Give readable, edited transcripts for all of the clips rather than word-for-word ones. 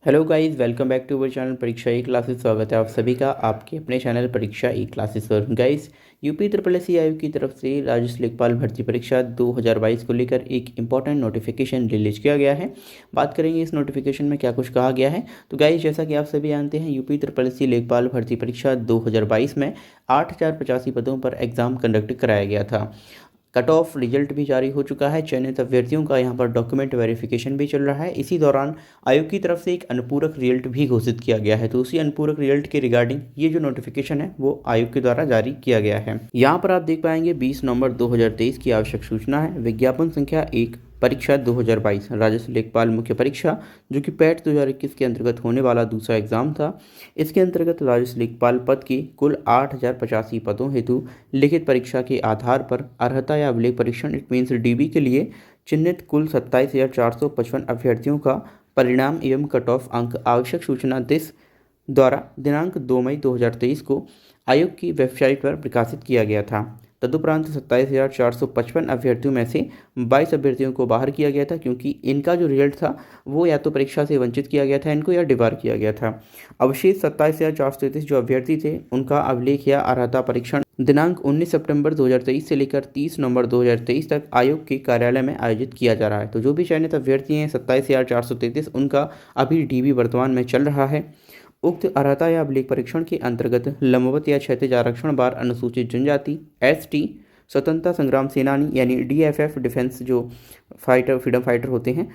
Hello guys, welcome back to our channel Pariksha E classes. स्वागत है आप सभी का आपके अपने चैनल परीक्षा ई क्लासेस पर। गाइस, यूपी ट्रिपल एस आयोग की तरफ से राज्य लेखपाल भर्ती परीक्षा 2022 को लेकर एक इंपॉर्टेंट नोटिफिकेशन रिलीज किया गया है। बात करेंगे इस नोटिफिकेशन में क्या कुछ कहा गया है। तो गाइस, जैसा कि आप सभी जानते हैं, यूपी ट्रिपल एस लेखपाल भर्ती परीक्षा 2022 में 8,085 पदों पर एग्जाम कंडक्ट कराया गया था। कट ऑफ रिजल्ट भी जारी हो चुका है। चयनित अभ्यर्थियों का यहां पर डॉक्यूमेंट वेरिफिकेशन भी चल रहा है। इसी दौरान आयोग की तरफ से एक अनुपूरक रिजल्ट भी घोषित किया गया है। तो उसी अनुपूरक रिजल्ट के रिगार्डिंग ये जो नोटिफिकेशन है वो आयोग के द्वारा जारी किया गया है। यहाँ पर आप देख पाएंगे 20 नवंबर 2023 की आवश्यक सूचना है। विज्ञापन संख्या 1, परीक्षा 2022 राजस्व लेखपाल मुख्य परीक्षा, जो कि पैट 2021 के अंतर्गत होने वाला दूसरा एग्जाम था। इसके अंतर्गत राजस्व लेखपाल पद की कुल 8,085 पदों हेतु लिखित परीक्षा के आधार पर अर्हता या अभिलेख परीक्षण इट मीन्स डीबी के लिए चिन्हित कुल 27,455 अभ्यर्थियों का परिणाम एवं कट ऑफ अंक आवश्यक सूचना द्वारा दिनांक 2 मई 2023 को आयोग की वेबसाइट पर प्रकाशित किया गया था। तदुपरांत 27,455 अभ्यर्थियों में से 22 अभ्यर्थियों को बाहर किया गया था, क्योंकि इनका जो रिजल्ट था वो या तो परीक्षा से वंचित किया गया था इनको, या डिबार किया गया था। अवशेष 27,433 जो अभ्यर्थी थे उनका अभिलेख या अर्हता परीक्षण दिनांक 19 सितंबर 2023 से लेकर 30 नवंबर 2023 तक आयोग के कार्यालय में आयोजित किया जा रहा है। तो जो भी चयनित अभ्यर्थी हैं 27,433 उनका अभी डीबी वर्तमान में चल रहा है। उक्त अर्हता या अभिलेख परीक्षण के अंतर्गत लंबवत या क्षैतिज आरक्षण बार अनुसूचित जनजाति, एसटी, स्वतंत्रता संग्राम सेनानी यानी डीएफएफ डिफेंस जो फ्रीडम फाइटर होते हैं,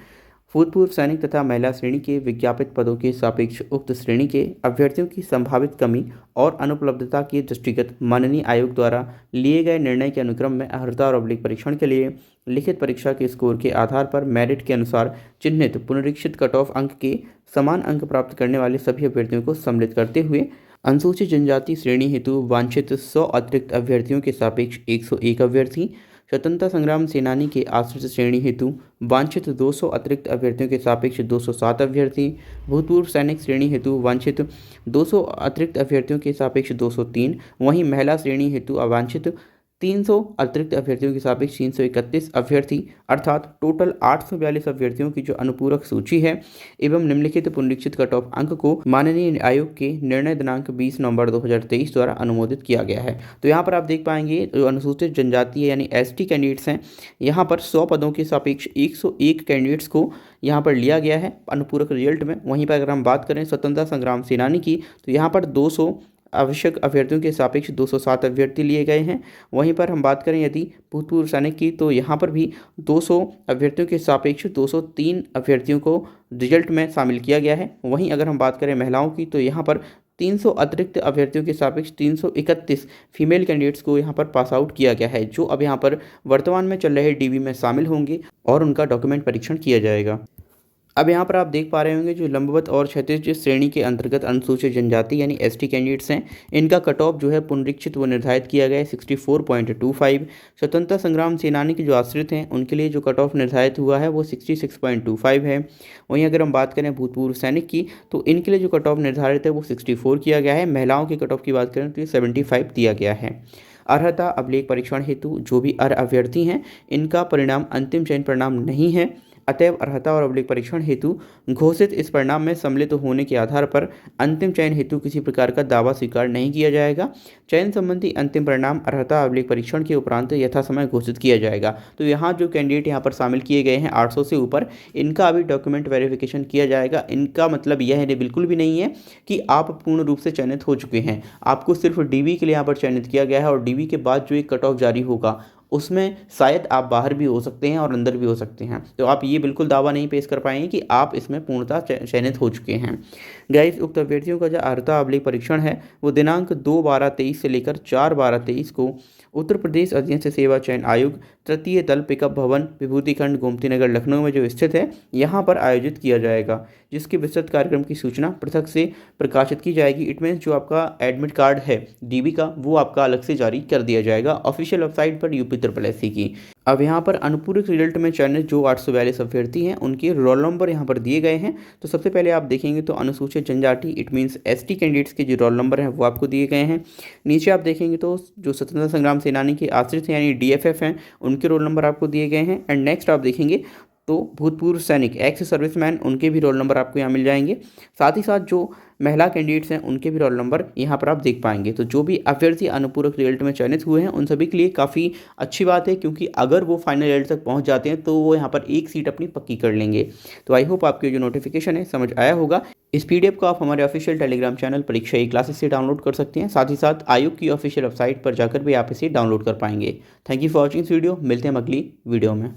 भूतपूर्व सैनिक तथा महिला श्रेणी के विज्ञापित पदों के सापेक्ष उक्त श्रेणी के अभ्यर्थियों की संभावित कमी और अनुपलब्धता के दृष्टिगत माननीय आयोग द्वारा लिए गए निर्णय के अनुक्रम में अर्हता और अभिलेख परीक्षण के लिए लिखित परीक्षा के स्कोर के आधार पर मेरिट के अनुसार चिन्हित पुनरीक्षित कट ऑफ अंक के समान अंक प्राप्त करने वाले सभी अभ्यर्थियों को सम्मिलित करते हुए अनुसूचित जनजाति श्रेणी हेतु वांछित 100 अतिरिक्त अभ्यर्थियों के सापेक्ष 101 अभ्यर्थी, स्वतंत्रता संग्राम सेनानी के आश्रित श्रेणी हेतु वांछित 200 अतिरिक्त अभ्यर्थियों के सापेक्ष 207 अभ्यर्थी, भूतपूर्व सैनिक श्रेणी हेतु वांछित 200 अतिरिक्त अभ्यर्थियों के सापेक्ष 203, वहीं महिला श्रेणी हेतु अवांछित 300 अतिरिक्त अभ्यर्थियों के सापेक्ष 331 अभ्यर्थी, अर्थात टोटल 842 अभ्यर्थियों की जो अनुपूरक सूची है एवं निम्नलिखित पुनरीक्षित कट ऑफ अंक को माननीय आयोग के निर्णय दिनांक 20 नवंबर 2023 द्वारा अनुमोदित किया गया है। तो यहाँ पर आप देख पाएंगे जो अनुसूचित जनजाति यानी एसटी कैंडिडेट्स हैं, यहाँ पर 100 पदों के सापेक्ष 101 कैंडिडेट्स को यहाँ पर लिया गया है अनुपूरक रिजल्ट में। वहीं पर अगर हम बात करें स्वतंत्रता संग्राम सेनानी की, तो यहाँ पर 200 आवश्यक अभ्यर्थियों के सापेक्ष 207 अभ्यर्थी लिए गए हैं। वहीं पर हम बात करें यदि भूतपूर्व सैनिक की, तो यहाँ पर भी 200 अभ्यर्थियों के सापेक्ष 203 अभ्यर्थियों को रिजल्ट में शामिल किया गया है। वहीं अगर हम बात करें महिलाओं की, तो यहाँ पर 300 अतिरिक्त अभ्यर्थियों के सापेक्ष 331 फीमेल कैंडिडेट्स को यहाँ पर पास आउट किया गया है, जो अब यहाँ पर वर्तमान में चल रहे डीबी में शामिल होंगे और उनका डॉक्यूमेंट परीक्षण किया जाएगा। अब यहाँ पर आप देख पा रहे होंगे जो लंबवत और क्षैतिज श्रेणी के अंतर्गत अनुसूचित जनजाति यानी एसटी कैंडिडेट्स हैं, इनका कट ऑफ जो है पुनरीक्षित वो निर्धारित किया गया है 64.25। स्वतंत्रता संग्राम सेनानी के जो आश्रित हैं उनके लिए जो कट ऑफ निर्धारित हुआ है वो 66.25 है। वहीं अगर हम बात करें भूतपूर्व सैनिक की, तो इनके लिए जो कट ऑफ निर्धारित है वो 64 किया गया है। महिलाओं के कट ऑफ की बात करें तो ये 75 दिया गया है। अर्हता अभिलेख परीक्षण हेतु जो भी अर्ह अभ्यर्थी हैं इनका परिणाम अंतिम चयन परिणाम नहीं है, अतएव अर्हता और अभिलेख परीक्षण हेतु घोषित इस परिणाम में सम्मिलित होने के आधार पर अंतिम चयन हेतु किसी प्रकार का दावा स्वीकार नहीं किया जाएगा। चयन संबंधी अंतिम परिणाम अर्हता अभिलेख परीक्षण के उपरांत यथासमय घोषित किया जाएगा। तो यहाँ जो कैंडिडेट यहाँ पर शामिल किए गए हैं 800 से ऊपर, इनका अभी डॉक्यूमेंट वेरिफिकेशन किया जाएगा। इनका मतलब यह है बिल्कुल भी नहीं है कि आप पूर्ण रूप से चयनित हो चुके हैं। आपको सिर्फ डीबी के लिए यहाँ पर चयनित किया गया है और डीबी के बाद जो एक कट ऑफ जारी होगा उसमें शायद आप बाहर भी हो सकते हैं और अंदर भी हो सकते हैं। तो आप ये बिल्कुल दावा नहीं पेश कर पाएंगे कि आप इसमें पूर्णतः चयनित हो चुके हैं। गाइस, उक्त अभ्यर्थियों का जो अर्हता अभिलेख परीक्षण है वो दिनांक 2/12/23 से लेकर 4/12/23 को उत्तर प्रदेश अधीनस्थ सेवा चयन आयोग तृतीय दल पिकअप भवन विभूतिखंड गोमती नगर लखनऊ में जो स्थित है यहाँ पर आयोजित किया जाएगा, जिसके विस्तृत कार्यक्रम की सूचना पृथक से प्रकाशित की जाएगी। इट मीन्स जो आपका एडमिट कार्ड है डीबी का वो आपका अलग से जारी कर दिया जाएगा ऑफिशियल वेबसाइट पर यूपी ट्रिपल एस की। अब यहाँ पर अनुपूरक रिजल्ट में चयनित जो 842 अभ्यर्थी हैं उनके रोल नंबर यहाँ पर दिए गए हैं। तो सबसे पहले आप देखेंगे तो अनुसूचित जनजाति इट मीन्स एसटी कैंडिडेट्स के जो रोल नंबर हैं वो आपको दिए गए हैं। नीचे आप देखेंगे तो जो स्वतंत्रता संग्राम सेनानी के आश्रित हैं यानी डीएफएफ हैं उनके रोल नंबर आपको दिए गए हैं। एंड नेक्स्ट आप देखेंगे तो भूतपूर्व सैनिक एक्स सर्विसमैन उनके भी रोल नंबर आपको यहाँ मिल जाएंगे। साथ ही साथ जो महिला कैंडिडेट्स हैं उनके भी रोल नंबर यहाँ पर आप देख पाएंगे। तो जो भी अभ्यर्थी अनुपूरक रिजल्ट में चयनित हुए हैं उन सभी के लिए काफ़ी अच्छी बात है, क्योंकि अगर वो फाइनल रिजल्ट तक पहुँच जाते हैं तो वो यहाँ पर एक सीट अपनी पक्की कर लेंगे। तो आई होप आपकी जो नोटिफिकेशन है समझ आया होगा। इस पीडीएफ को आप हमारे official Telegram channel Pariksha E classes से डाउनलोड कर सकते हैं। साथ ही साथ आयोग की ऑफिशियल वेबसाइट पर जाकर भी आप इसे डाउनलोड कर पाएंगे। Thank you for watching this video. मिलते हैं अगली वीडियो में।